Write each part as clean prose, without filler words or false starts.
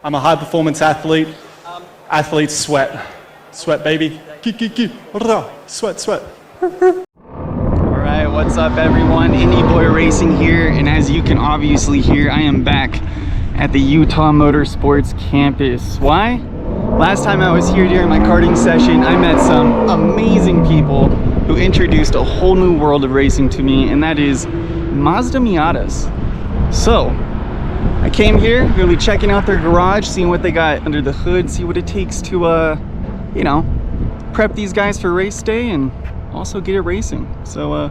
I'm a high performance athlete. Athletes sweat. Sweat, baby. Sweat, sweat. Alright, what's up everyone? Indyboi Racing here, and as you can obviously hear, I am back at the Utah Motorsports campus. Why? Last time I was here during my karting session, I met some amazing people who introduced a whole new world of racing to me, and that is Mazda Miatas. So, I came here, really checking out their garage, seeing what they got under the hood, see what it takes to, you know, prep these guys for race day and also get it racing. So,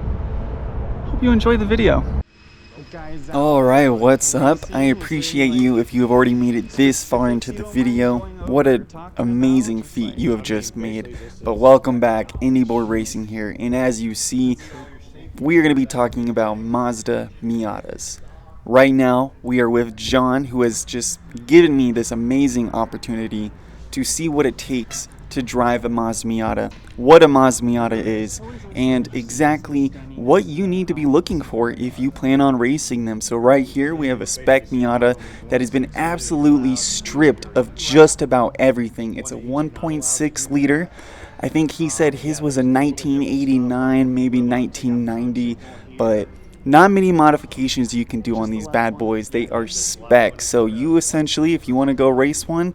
hope you enjoy the video. Alright, what's up? I appreciate you if you have already made it this far into the video. What an amazing feat you have just made. But welcome back, Indyboi Racing here, and as you see, we are going to be talking about Mazda Miatas. Right now, we are with John, who has just given me this amazing opportunity to see what it takes to drive a Mazda Miata, what a Mazda Miata is, and exactly what you need to be looking for if you plan on racing them. So right here we have a spec Miata that has been absolutely stripped of just about everything. It's a 1.6 liter. I think he said his was a 1989, maybe 1990, but not many modifications you can do on these bad boys. They are spec. So you essentially, if you want to go race one,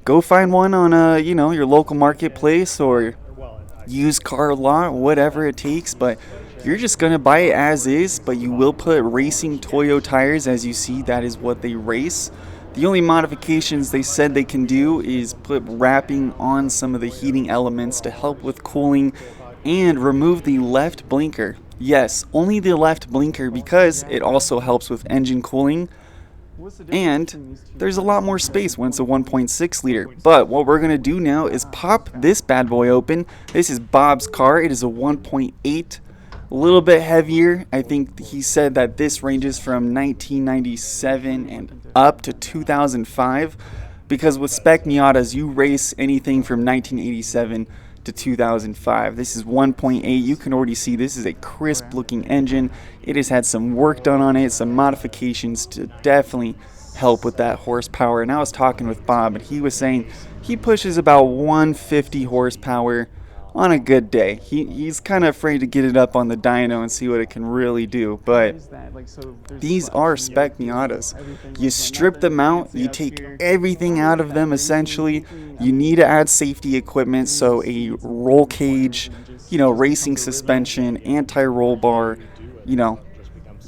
go find one on you know, your local marketplace or used car lot, whatever it takes. But you're just gonna buy it as is, but you will put racing Toyo tires. As you see, that is what they race. The only modifications they said they can do is put wrapping on some of the heating elements to help with cooling and remove the left blinker. Yes, only the left blinker, because it also helps with engine cooling. And there's a lot more space when it's a 1.6 liter. But what we're going to do now is pop this bad boy open. This is Bob's car. It is a 1.8, a little bit heavier. I think he said that this ranges from 1997 and up to 2005. Because with spec Miatas, you race anything from 1987 to 2005. This is 1.8. You can already see this is a crisp looking engine. It has had some work done on it, some modifications to definitely help with that horsepower. And I was talking with Bob, and he was saying he pushes about 150 horsepower on a good day. He's kind of afraid to get it up on the dyno and see what it can really do. But these are spec Miatas. You strip them out, you take everything out of them essentially. You need to add safety equipment, so a roll cage, you know, racing suspension, anti-roll bar, you know,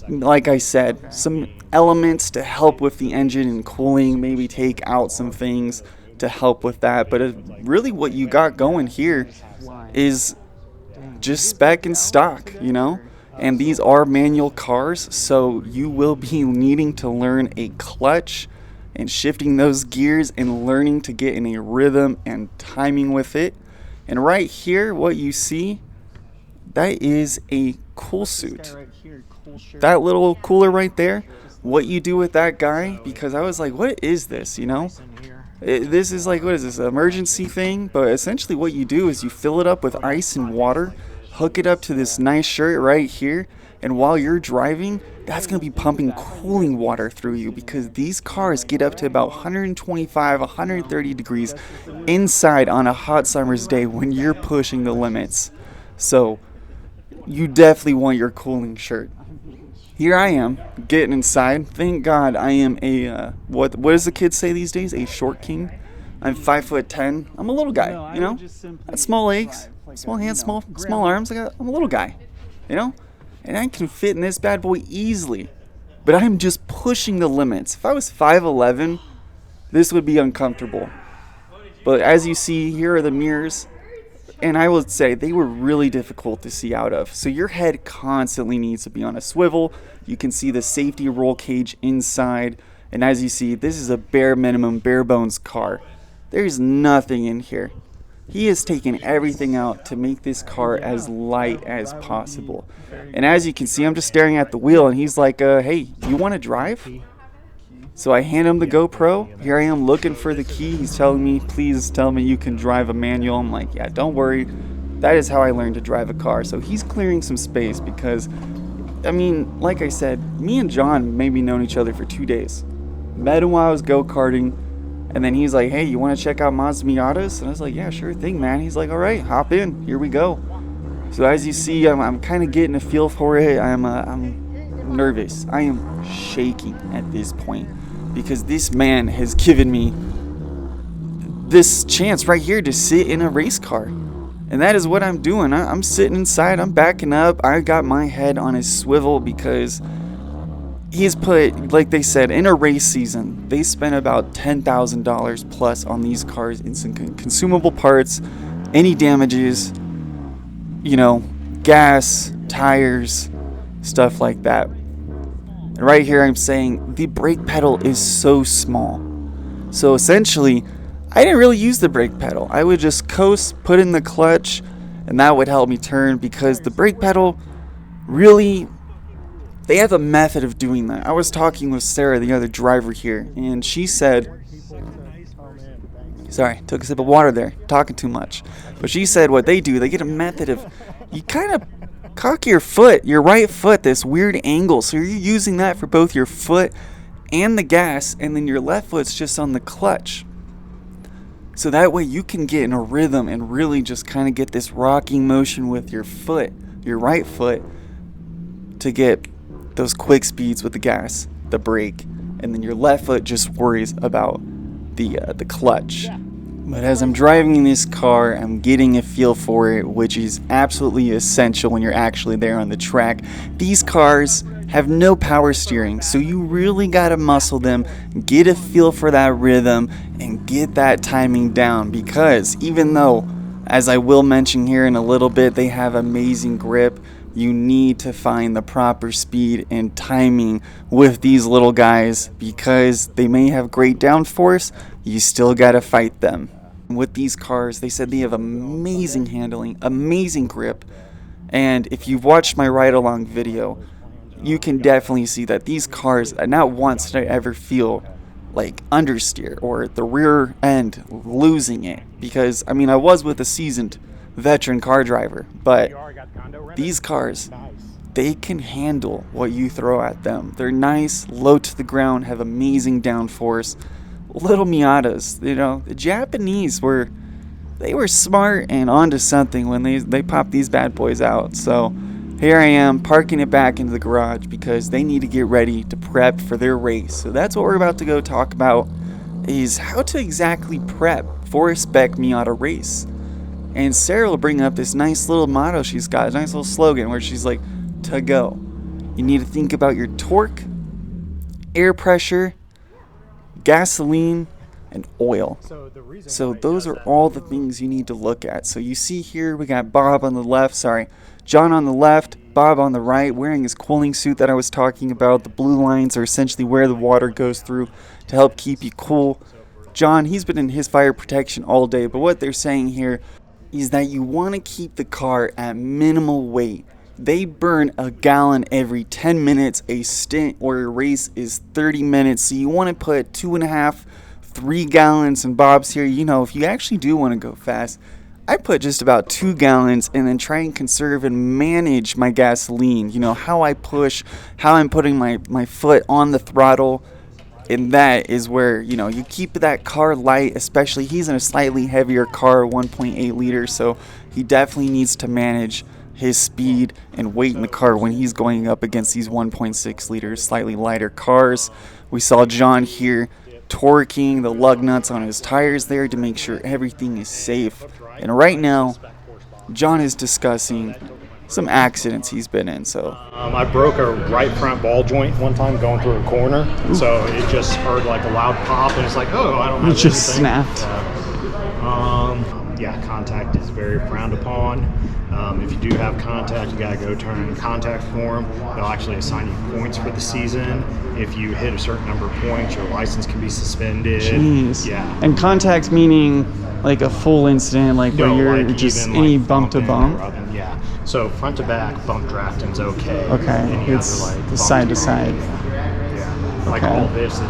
like I said, some elements to help with the engine and cooling, maybe take out some things to help with that. But really what you got going here is just spec and stock, you know, and these are manual cars, so you will be needing to learn a clutch and shifting those gears and learning to get in a rhythm and timing with it. And right here, what you see, that is a cool suit. That little cooler right there, what you do with that guy, because I was like, what is this, you know? This is like, what is this, an emergency thing? But essentially what you do is you fill it up with ice and water, hook it up to this nice shirt right here, and while you're driving, that's going to be pumping cooling water through you, because these cars get up to about 125, 130 degrees inside on a hot summer's day when you're pushing the limits. So you definitely want your cooling shirt. Here I am, getting inside. Thank God I am a, what does the kids say these days? A short king? I'm 5'10". I'm a little guy, you know? I got small legs, small hands, small arms. I'm a little guy, you know? And I can fit in this bad boy easily. But I'm just pushing the limits. If I was 5'11", this would be uncomfortable. But as you see, here are the mirrors. And I would say they were really difficult to see out of. So your head constantly needs to be on a swivel. You can see the safety roll cage inside. And as you see, this is a bare minimum, bare bones car. There's nothing in here. He has taken everything out to make this car as light as possible. And as you can see, I'm just staring at the wheel, and he's like, hey, you want to drive? So I hand him the GoPro. Here I am looking for the key. He's telling me, please tell me you can drive a manual. I'm like, yeah, don't worry. That is how I learned to drive a car. So he's clearing some space because, I mean, like I said, me and John maybe known each other for 2 days. Met him while I was go-karting. And then he's like, hey, you want to check out Mazda Miatas? And I was like, yeah, sure thing, man. He's like, all right, hop in. Here we go. So as you see, I'm kind of getting a feel for it. I'm nervous. I am shaking at this point because this man has given me this chance right here to sit in a race car. And that is what I'm doing. I'm sitting inside. I'm backing up. I got my head on his swivel because he's put, like they said, in a race season, they spent about $10,000 plus on these cars in some consumable parts, any damages, you know, gas, tires, stuff like that. And right here I'm saying the brake pedal is so small. So essentially, I didn't really use the brake pedal. I would just coast, put in the clutch, and that would help me turn because the brake pedal really, they have a method of doing that. I was talking with Sarah, the other driver here, and she said, sorry, took a sip of water there, talking too much. But she said what they do, they get a method of, you kind of cock your foot, your right foot, this weird angle. So you're using that for both your foot and the gas, and then your left foot's just on the clutch. So that way you can get in a rhythm and really just kind of get this rocking motion with your foot, your right foot, to get those quick speeds with the gas, the brake, and then your left foot just worries about the clutch. But as I'm driving this car, I'm getting a feel for it, which is absolutely essential when you're actually there on the track. These cars have no power steering, so you really gotta muscle them, get a feel for that rhythm, and get that timing down, because even though, as I will mention here in a little bit, they have amazing grip, you need to find the proper speed and timing with these little guys, because they may have great downforce, you still gotta fight them. With these cars, they said they have amazing handling, amazing grip, and if you've watched my ride-along video, you can definitely see that these cars, not once did I ever feel like understeer or the rear end losing it, because I mean I was with a seasoned veteran car driver, but these cars, they can handle what you throw at them. They're nice, low to the ground, have amazing downforce. Little Miatas, you know, the Japanese were smart and onto something when they popped these bad boys out. So here I am parking it back into the garage because they need to get ready to prep for their race. So that's what we're about to go talk about, is how to exactly prep for a spec Miata race. And Sarah will bring up this nice little motto she's got, a nice little slogan where she's like, to go. You need to think about your torque, air pressure, gasoline, and oil. So those are all the things you need to look at. So you see here we got Bob on the left, John on the left, Bob on the right, wearing his cooling suit that I was talking about. The blue lines are essentially where the water goes through to help keep you cool. John, he's been in his fire protection all day, but what they're saying here is that you want to keep the car at minimal weight. They burn a gallon every 10 minutes. A stint or a race is 30 minutes, so you want to put 2.5, 3 gallons. And Bob's here, you know, if you actually do want to go fast, I put just about 2 gallons and then try and conserve and manage my gasoline. You know, how I push, how I'm putting my foot on the throttle. And that is where, you know, you keep that car light, especially he's in a slightly heavier car, 1.8 liters, so he definitely needs to manage his speed and weight in the car when he's going up against these 1.6 liters, slightly lighter cars. We saw John here torquing the lug nuts on his tires there to make sure everything is safe. And right now, John is discussing some accidents he's been in. So I broke a right front ball joint one time going through a corner. So it just heard like a loud pop, and it's like, oh, I don't have it just anything. snapped. Yeah, contact is very frowned upon. If you do have contact, you gotta go turn in a contact form. They'll actually assign you points for the season. If you hit a certain number of points, your license can be suspended. Jeez. Yeah. And contact meaning like a full incident, like where you're like just even, any like, bump to bumping or bump. rubbing, yeah. So front to back, bump drafting's okay. Okay, And you it's have to, like, the bump side to side. Yeah. Like Okay. all this is.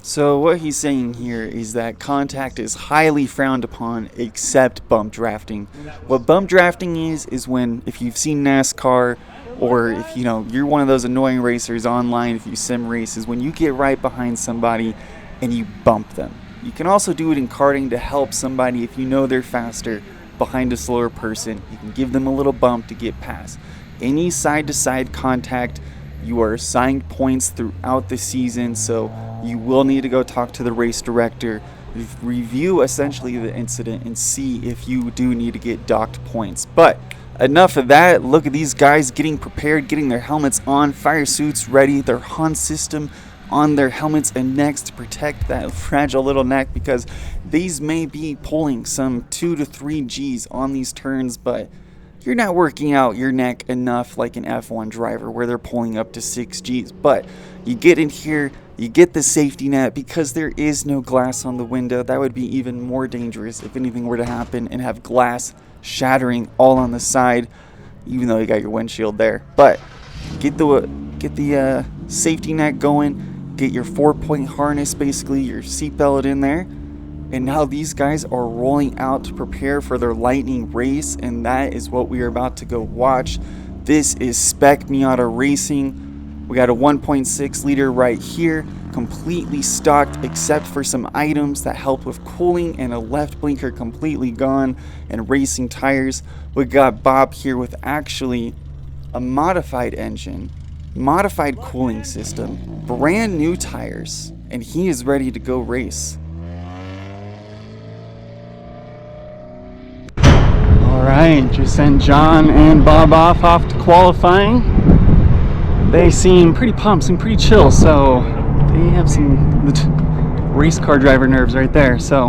So what he's saying here is that contact is highly frowned upon except bump drafting. What bump drafting is when, if you've seen NASCAR or if you're one of those annoying racers online, if you sim races, when you get right behind somebody and you bump them. You can also do it in karting to help somebody if you know they're faster behind a slower person. You can give them a little bump to get past. Any side-to-side contact, you are assigned points throughout the season, so you will need to go talk to the race director, review essentially the incident, and see if you do need to get docked points. But enough of that. Look at these guys getting prepared, getting their helmets on, fire suits ready, their HUN system on their helmets and necks to protect that fragile little neck, because these may be pulling some 2 to 3 G's on these turns, but you're not working out your neck enough like an F1 driver where they're pulling up to 6 G's. But you get in here, you get the safety net, because there is no glass on the window. That would be even more dangerous if anything were to happen and have glass shattering all on the side, even though you got your windshield there. But get the safety net going, get your 4-point harness, basically your seatbelt in there, and now these guys are rolling out to prepare for their lightning race, and that is what we are about to go watch. This is Spec Miata Racing. We got a 1.6 liter right here, completely stocked except for some items that help with cooling, and a left blinker completely gone, and racing tires. We got Bob here with actually a modified engine, modified cooling system, brand new tires, and he is ready to go race. Alright, just sent John and Bob off to qualifying. They seem pretty pumped and pretty chill, so they have some race car driver nerves right there. So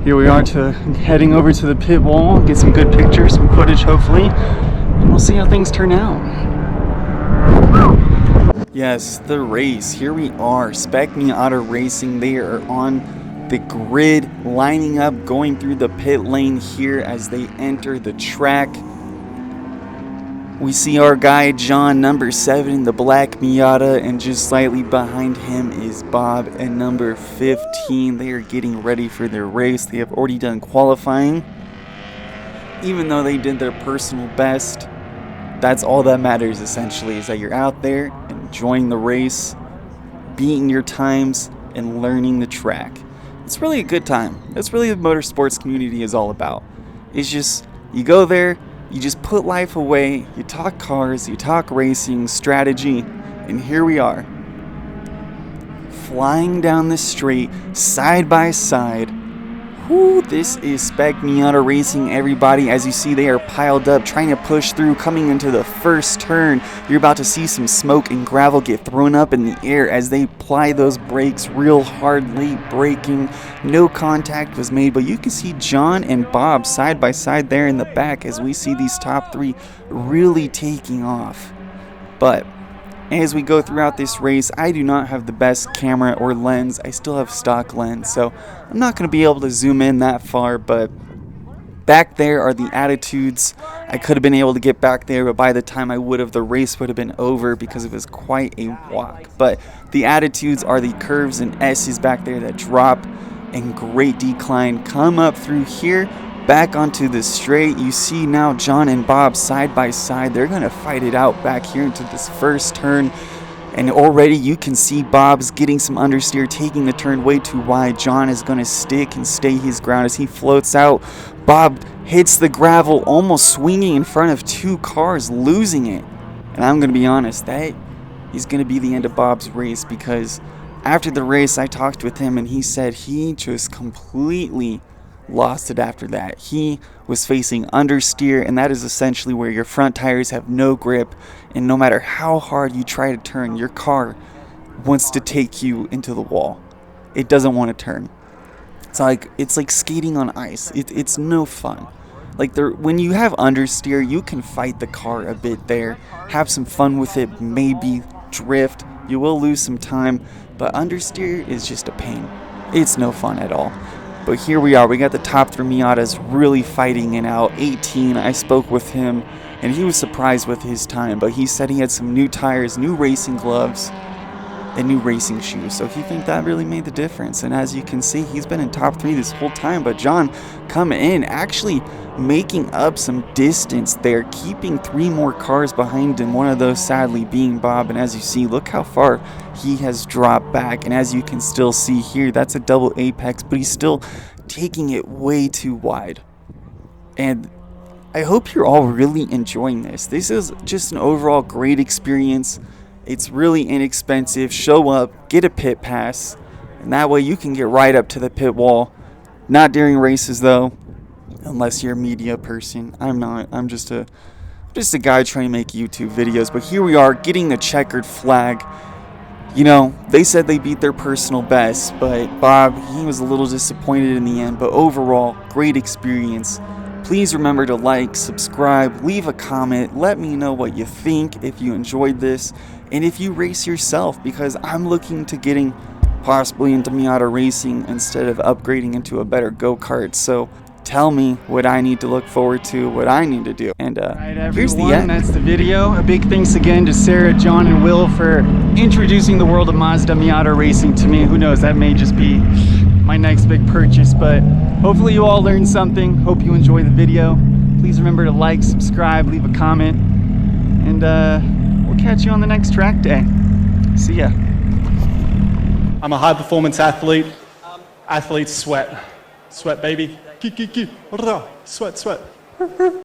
here we are heading over to the pit wall, get some good pictures, some footage hopefully, and we'll see how things turn out. Yes, the race. Here we are. Spec Miata Racing. They are on the grid, lining up, going through the pit lane here as they enter the track. We see our guy John, number 7, the black Miata, and just slightly behind him is Bob and number 15. They are getting ready for their race. They have already done qualifying. Even though they did their personal best, that's all that matters essentially, is that you're out there enjoying the race, beating your times, and learning the track. It's really a good time. That's really what the motorsports community is all about. It's just, you go there, you just put life away, you talk cars, you talk racing, strategy, and here we are, flying down the straight, side by side. Whoo, this is Spec Miata Racing, everybody. As you see, they are piled up, trying to push through, coming into the first turn. You're about to see some smoke and gravel get thrown up in the air as they apply those brakes real hard, late braking. No contact was made, but you can see John and Bob side by side there in the back as we see these top 3 really taking off. But as we go throughout this race, I do not have the best camera or lens. I still have stock lens, so I'm not going to be able to zoom in that far, but back there are the attitudes. I could have been able to get back there, but by the time I would have, the race would have been over because it was quite a walk. But the attitudes are the curves and S's back there that drop and great decline. Come up through here, back onto the straight. You see now John and Bob side by side. They're going to fight it out back here into this first turn. And already you can see Bob's getting some understeer, taking the turn way too wide. John is going to stick and stay his ground as he floats out. Bob hits the gravel, almost swinging in front of 2 cars, losing it. And I'm going to be honest, that is going to be the end of Bob's race, because after the race I talked with him and he said he just completely lost it after that. He was facing understeer, and that is essentially where your front tires have no grip, and no matter how hard you try to turn, your car wants to take you into the wall. It doesn't want to turn. It's like skating on ice. It's no fun. Like when you have understeer, you can fight the car a bit there, have some fun with it, maybe drift. You will lose some time, but understeer is just a pain. It's no fun at all. But here we are. We got the top 3 Miatas really fighting it out. 18, I spoke with him, and he was surprised with his time, but he said he had some new tires, new racing gloves, and new racing shoes. So he think that really made the difference. And as you can see, he's been in top 3 this whole time. But John coming in, actually making up some distance there, keeping 3 more cars behind him, one of those sadly being Bob. And as you see, look how far he has dropped back. And as you can still see here, that's a double apex, but he's still taking it way too wide. And I hope you're all really enjoying this. This is just an overall great experience. It's really inexpensive. Show up, get a pit pass, and that way you can get right up to the pit wall. Not during races though, unless you're a media person. I'm not. I'm just a guy trying to make YouTube videos. But here we are getting the checkered flag. You know, they said they beat their personal best, but Bob, he was a little disappointed in the end. But overall, great experience. Please remember to like, subscribe, leave a comment, let me know what you think if you enjoyed this, and if you race yourself, because I'm looking to getting possibly into Miata racing instead of upgrading into a better go-kart. So tell me what I need to look forward to, what I need to do. And here's the end. That's the video. A big thanks again to Sarah, John, and Will for introducing the world of Mazda Miata racing to me. Who knows, that may just be my next big purchase, but hopefully you all learned something. Hope you enjoy the video. Please remember to like, subscribe, leave a comment, and we'll catch you on the next track day. See ya. I'm a high performance athlete. Athletes sweat. Sweat, baby. Sweat, sweat.